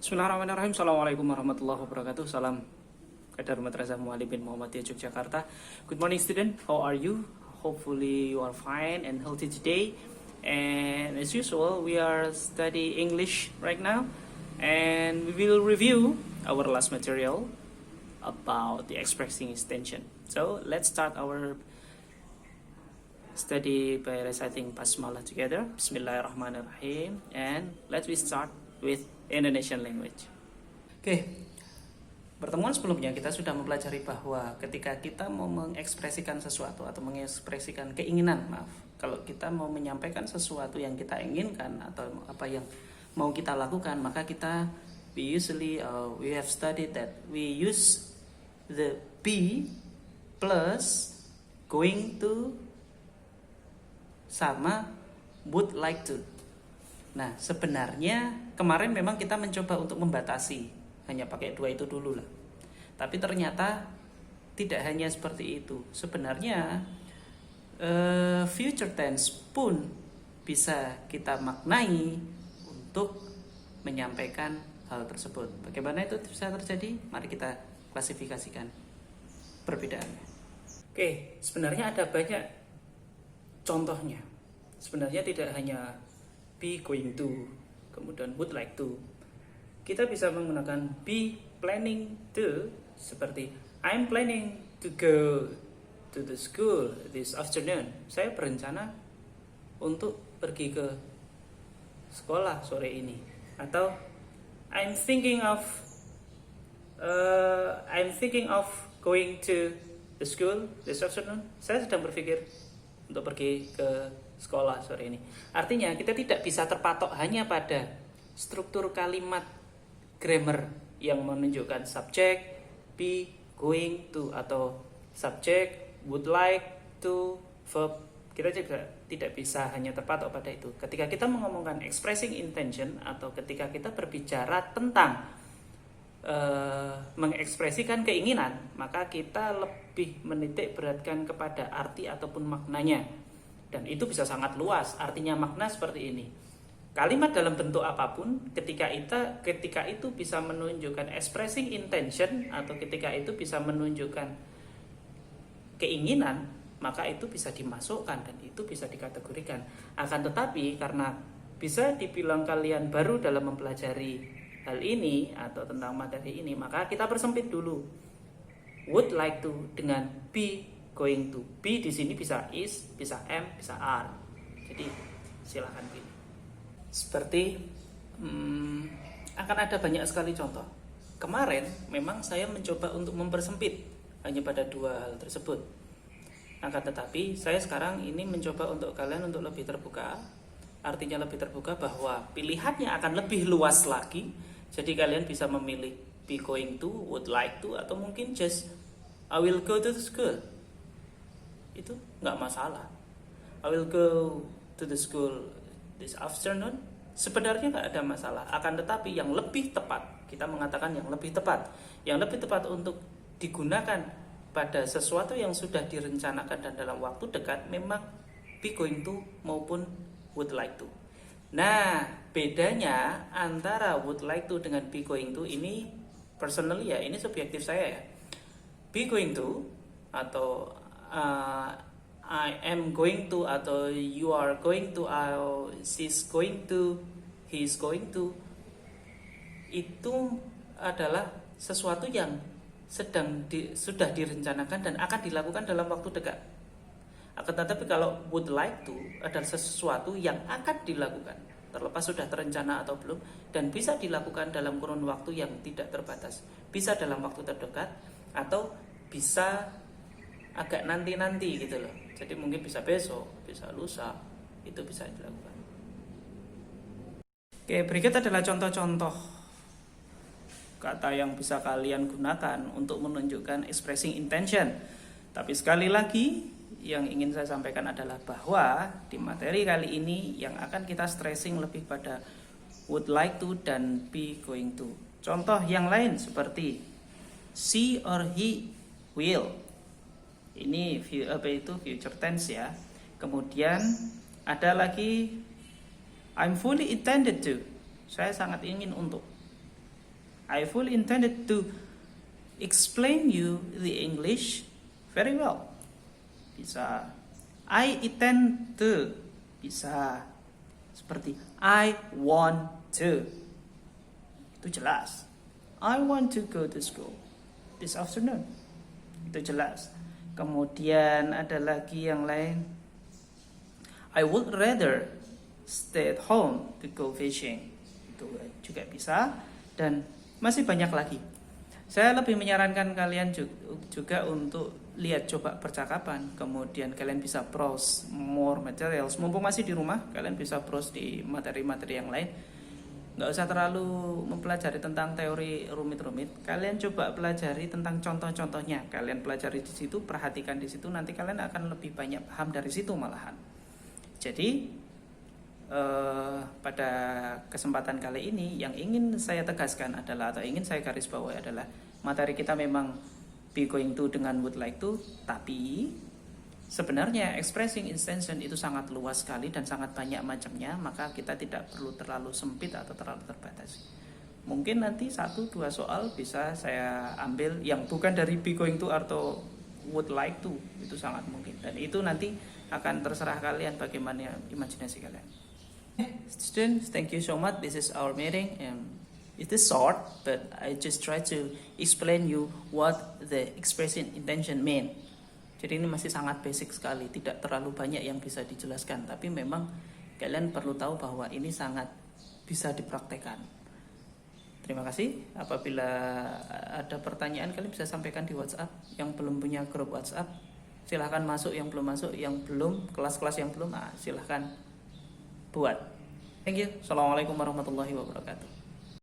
Bismillahirrahmanirrahim. Assalamualaikum warahmatullahi wabarakatuh. Salam Kadar Madrasah Muallim Muhammadiyah Yogyakarta. Good morning student. How are you? Hopefully you are fine and healthy today. And as usual, we are studying English right now. And we will review our last material about the expressing extension. So let's start our study by reciting Basmalah together. Bismillahirrahmanirrahim. And let's start with Indonesian language. Oke, pertemuan sebelumnya kita sudah mempelajari bahwa ketika kita mau mengekspresikan sesuatu atau mengekspresikan keinginan, kalau kita mau menyampaikan sesuatu yang kita inginkan atau apa yang mau kita lakukan, maka kita we have studied that we use the be plus going to sama would like to. Nah, sebenarnya kemarin memang kita mencoba untuk membatasi, hanya pakai dua itu dulu lah. Tapi ternyata tidak hanya seperti itu. Sebenarnya future tense pun bisa kita maknai untuk menyampaikan hal tersebut. Bagaimana itu bisa terjadi? Mari kita klasifikasikan perbedaannya. Oke, sebenarnya ada banyak contohnya. Sebenarnya tidak hanya be going to, kemudian would like to. Kita bisa menggunakan be planning to, seperti I'm planning to go to the school this afternoon. Saya berencana untuk pergi ke sekolah sore ini. Atau I'm thinking of going to the school this afternoon. Saya sedang berpikir untuk pergi ke sekolah sore ini. Artinya kita tidak bisa terpatok hanya pada struktur kalimat grammar yang menunjukkan subjek, be, going to, atau subjek, would like to, verb. Kita juga tidak bisa hanya terpatok pada itu. Ketika kita mengomongkan expressing intention atau ketika kita berbicara tentang mengekspresikan keinginan, maka kita lebih menitik beratkan kepada arti ataupun maknanya. Dan itu bisa sangat luas, artinya makna seperti ini. Kalimat dalam bentuk apapun, ketika itu bisa menunjukkan expressing intention, atau ketika itu bisa menunjukkan keinginan, maka itu bisa dimasukkan dan itu bisa dikategorikan. Akan tetapi karena bisa dibilang kalian baru dalam mempelajari hal ini atau tentang materi ini, maka kita persempit dulu. Would like to dengan be going to. Be di sini bisa is, bisa am, bisa are. Jadi silakan pilih. Seperti akan ada banyak sekali contoh. Kemarin memang saya mencoba untuk mempersempit hanya pada dua hal tersebut. Akan tetapi saya sekarang ini mencoba untuk kalian untuk lebih terbuka. Artinya lebih terbuka bahwa pilihannya akan lebih luas lagi. Jadi kalian bisa memilih be going to, would like to, atau mungkin just I will go to the school. Itu nggak masalah. I will go to the school this afternoon. Sebenarnya nggak ada masalah. Akan tetapi yang lebih tepat, kita mengatakan yang lebih tepat untuk digunakan pada sesuatu yang sudah direncanakan dan dalam waktu dekat memang be going to maupun would like to. Nah, bedanya antara would like to dengan be going to ini personally ya, ini subjektif saya ya. Be going to atau I am going to, atau you are going to, atau she's going to, he's going to, itu adalah sesuatu yang sudah direncanakan dan akan dilakukan dalam waktu dekat. Akan tetapi kalau would like to adalah sesuatu yang akan dilakukan, terlepas sudah terencana atau belum, dan bisa dilakukan dalam kurun waktu yang tidak terbatas. Bisa dalam waktu terdekat atau bisa agak nanti-nanti gitu loh. Jadi mungkin bisa besok, bisa lusa, itu bisa dilakukan. Oke, berikut adalah contoh-contoh kata yang bisa kalian gunakan untuk menunjukkan expressing intention. Tapi sekali lagi, yang ingin saya sampaikan adalah bahwa di materi kali ini yang akan kita stressing lebih pada would like to dan be going to. Contoh yang lain seperti she or he will. Ini future tense ya. Kemudian ada lagi I'm fully intended to. Saya sangat ingin untuk. I fully intended to explain you the English very well. Bisa. I intend to. Bisa. Seperti I want to. Itu jelas. I want to go to school this afternoon. Itu jelas. Kemudian ada lagi yang lain. I would rather stay at home to go fishing. Itu juga bisa. Dan masih banyak lagi. Saya lebih menyarankan kalian juga untuk lihat coba percakapan. Kemudian kalian bisa browse more materials. Mumpung masih di rumah, kalian bisa browse di materi-materi yang lain. Nggak usah terlalu mempelajari tentang teori rumit-rumit. Kalian coba pelajari tentang contoh-contohnya. Kalian pelajari di situ, perhatikan di situ. Nanti kalian akan lebih banyak paham dari situ malahan. Jadi pada kesempatan kali ini yang ingin saya tegaskan adalah, atau ingin saya garis bawahi adalah, materi kita memang be going to dengan would like to, tapi sebenarnya expressing intention itu sangat luas sekali dan sangat banyak macamnya, maka kita tidak perlu terlalu sempit atau terlalu terbatas. Mungkin nanti 1-2 soal bisa saya ambil yang bukan dari be going to atau would like to, itu sangat mungkin, dan itu nanti akan terserah kalian bagaimana imajinasi kalian. Students, thank you so much. This is our meeting. It is short, but I just try to explain you what the expression intention mean. Jadi ini masih sangat basic sekali, tidak terlalu banyak yang bisa dijelaskan. Tapi memang kalian perlu tahu bahwa ini sangat bisa dipraktekkan. Terima kasih. Apabila ada pertanyaan, kalian bisa sampaikan di WhatsApp. Yang belum punya grup WhatsApp, silahkan masuk. Yang belum masuk, yang belum, kelas-kelas yang belum, silahkan buat. Thank you. Assalamualaikum warahmatullahi wabarakatuh.